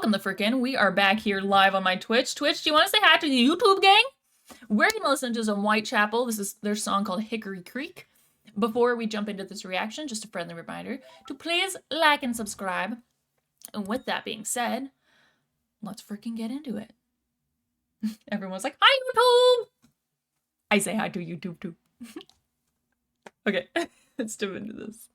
welcome the frickin'. We are back here live on my Twitch. Twitch, do you want to say hi to the YouTube gang? We're gonna listen to some Whitechapel. This is their song called Hickory Creek. Before we jump into this reaction, just a friendly reminder to please like and subscribe. And with that being said, let's freaking get into it. Everyone's like, hi YouTube! I say hi to YouTube too. Okay, let's jump into this.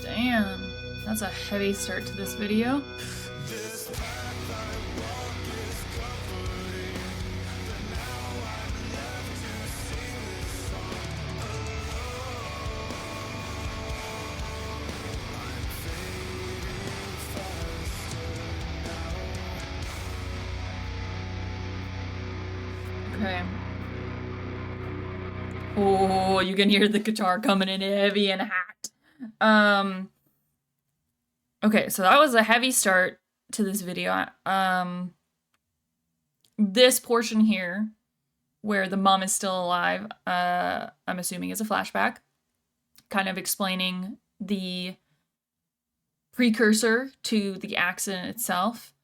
Damn, that's a heavy start to this video. Okay. Oh, you can hear the guitar coming in heavy and hot. Okay, so that was a heavy start to this video. This portion here, where the mom is still alive, I'm assuming is a flashback, kind of explaining the precursor to the accident itself.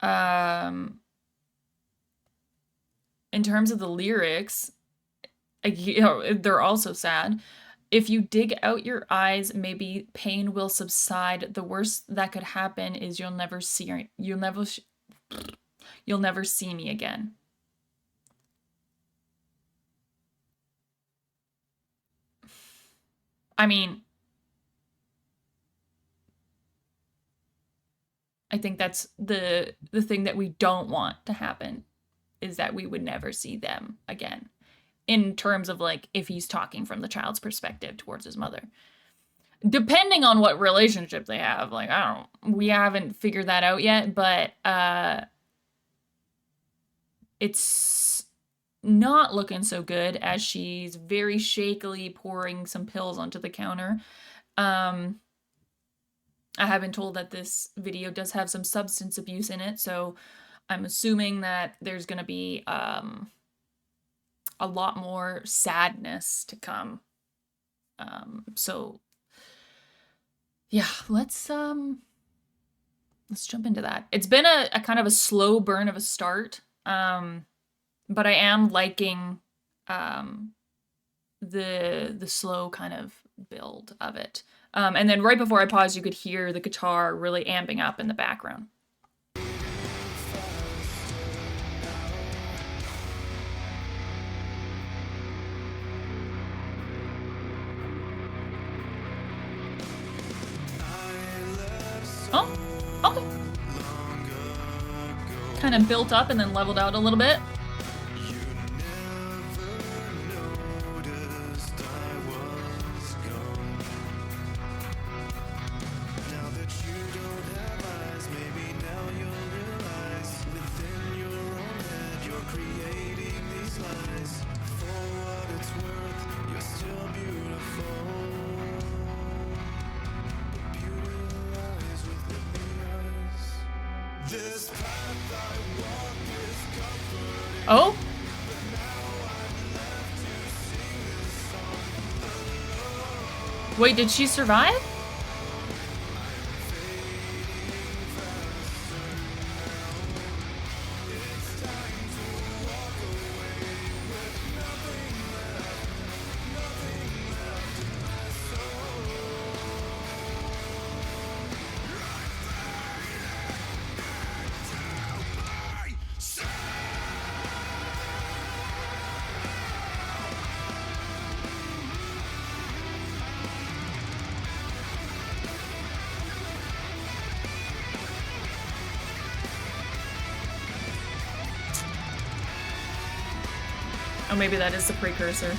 In terms of the lyrics, you know, they're also sad. If you dig out your eyes, maybe pain will subside. The worst that could happen is you'll never see me again. I mean, I think that's the thing that we don't want to happen, is that we would never see them again. In terms of, like, if he's talking from the child's perspective towards his mother. Depending on what relationship they have, like, I don't, we haven't figured that out yet, but it's not looking so good as she's very shakily pouring some pills onto the counter. I have been told that this video does have some substance abuse in it, so I'm assuming that there's gonna be a lot more sadness to come. So yeah, let's jump into that. It's been a kind of a slow burn of a start, but I am liking the slow kind of build of it. And then right before I paused, you could hear the guitar really amping up in the background. Oh, okay. Kind of built up and then leveled out a little bit. Oh? Wait, did she survive? Oh, maybe that is the precursor.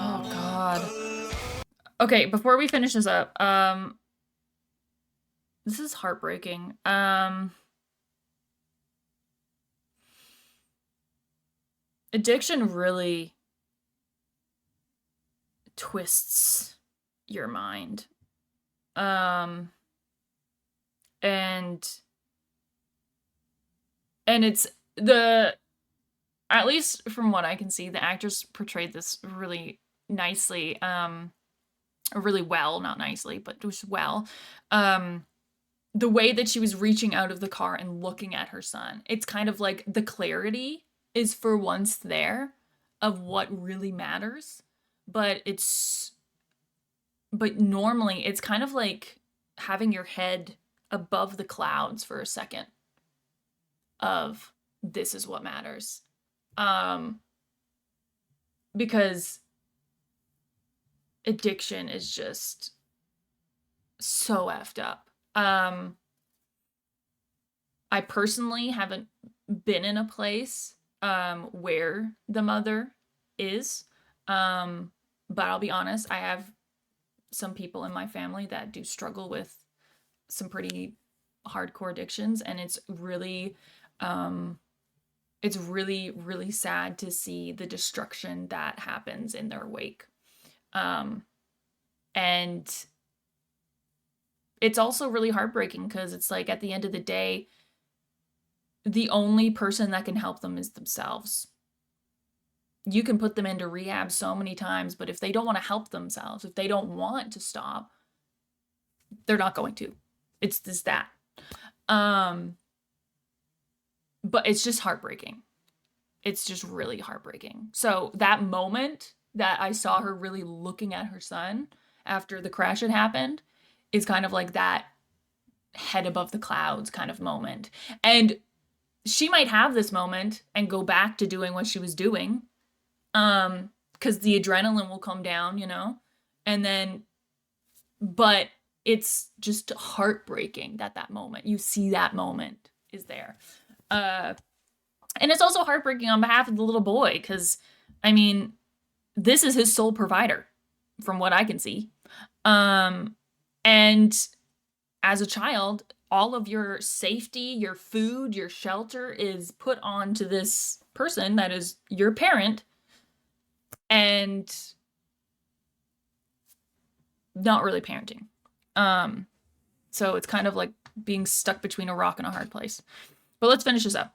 Oh God. Okay, before we finish this up, this is heartbreaking. Addiction really twists your mind. And it's at least from what I can see, the actress portrayed this really nicely, really well, not nicely, but just well. The way that she was reaching out of the car and looking at her son, it's kind of like the clarity is for once there of what really matters, but normally it's kind of like having your head above the clouds for a second of this is what matters. Because addiction is just so effed up. I personally haven't been in a place where the mother is, but I'll be honest, I have some people in my family that do struggle with some pretty hardcore addictions, and it's really really sad to see the destruction that happens in their wake. And it's also really heartbreaking because it's like at the end of the day, the only person that can help them is themselves. You can put them into rehab so many times, but if they don't want to help themselves, if they don't want to stop, they're not going to. It's just that. But it's just heartbreaking. It's just really heartbreaking. So that moment that I saw her really looking at her son after the crash had happened is kind of like that head above the clouds kind of moment. And she might have this moment and go back to doing what she was doing, because the adrenaline will come down, and then, but it's just heartbreaking that moment, you see that moment is there. And it's also heartbreaking on behalf of the little boy, because, I mean, this is his sole provider, from what I can see. And as a child, all of your safety, your food, your shelter is put onto this person that is your parent, and not really parenting. So it's kind of like being stuck between a rock and a hard place. But let's finish this up.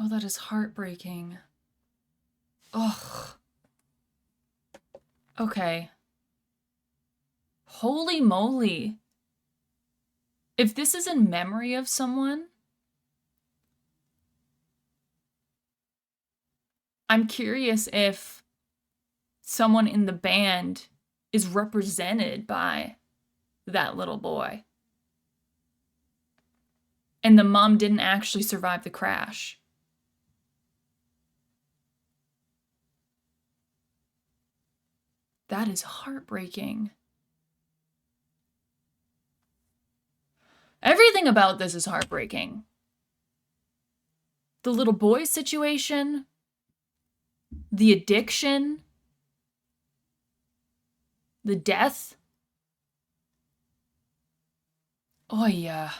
Oh, that is heartbreaking. Ugh. Okay. Holy moly. If this is in memory of someone, I'm curious if someone in the band is represented by that little boy. And the mom didn't actually survive the crash. That is heartbreaking. Everything about this is heartbreaking. The little boy situation, the addiction, the death. Oh, yeah.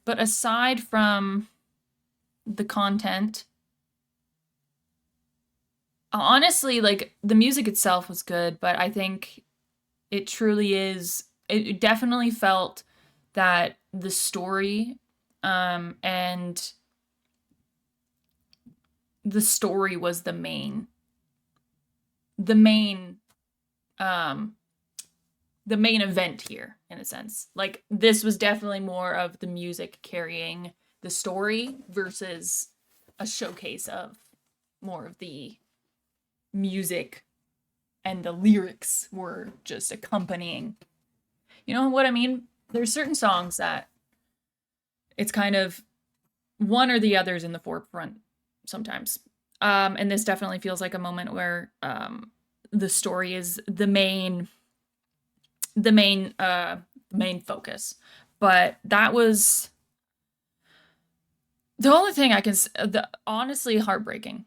But aside from the content, honestly, like, the music itself was good, but I think it truly is, it definitely felt that the story, and the story was the main, um, the main event here, in a sense. Like, this was definitely more of the music carrying the story versus a showcase of more of the music, and the lyrics were just accompanying. You know what I mean? There's certain songs that it's kind of one or the other's in the forefront sometimes. And this definitely feels like a moment where the story is the main focus. But that was the only thing I can honestly heartbreaking.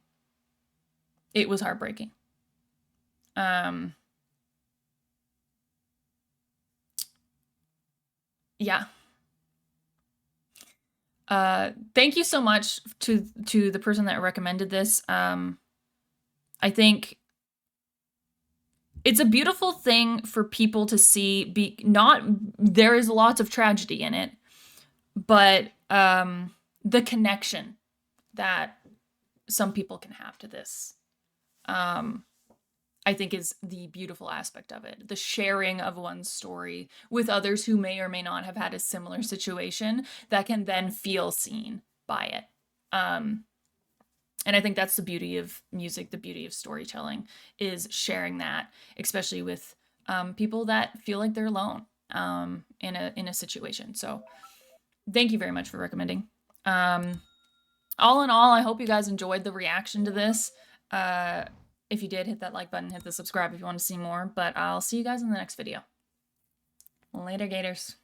It was heartbreaking. Yeah. Thank you so much to the person that recommended this. I think it's a beautiful thing for people to see. There is lots of tragedy in it, but the connection that some people can have to this, I think, is the beautiful aspect of it. The sharing of one's story with others who may or may not have had a similar situation that can then feel seen by it. And I think that's the beauty of music, the beauty of storytelling, is sharing that, especially with people that feel like they're alone in a situation. So thank you very much for recommending. All in all, I hope you guys enjoyed the reaction to this. If you did, hit that like button, hit the subscribe if you want to see more, but I'll see you guys in the next video. Later, Gators.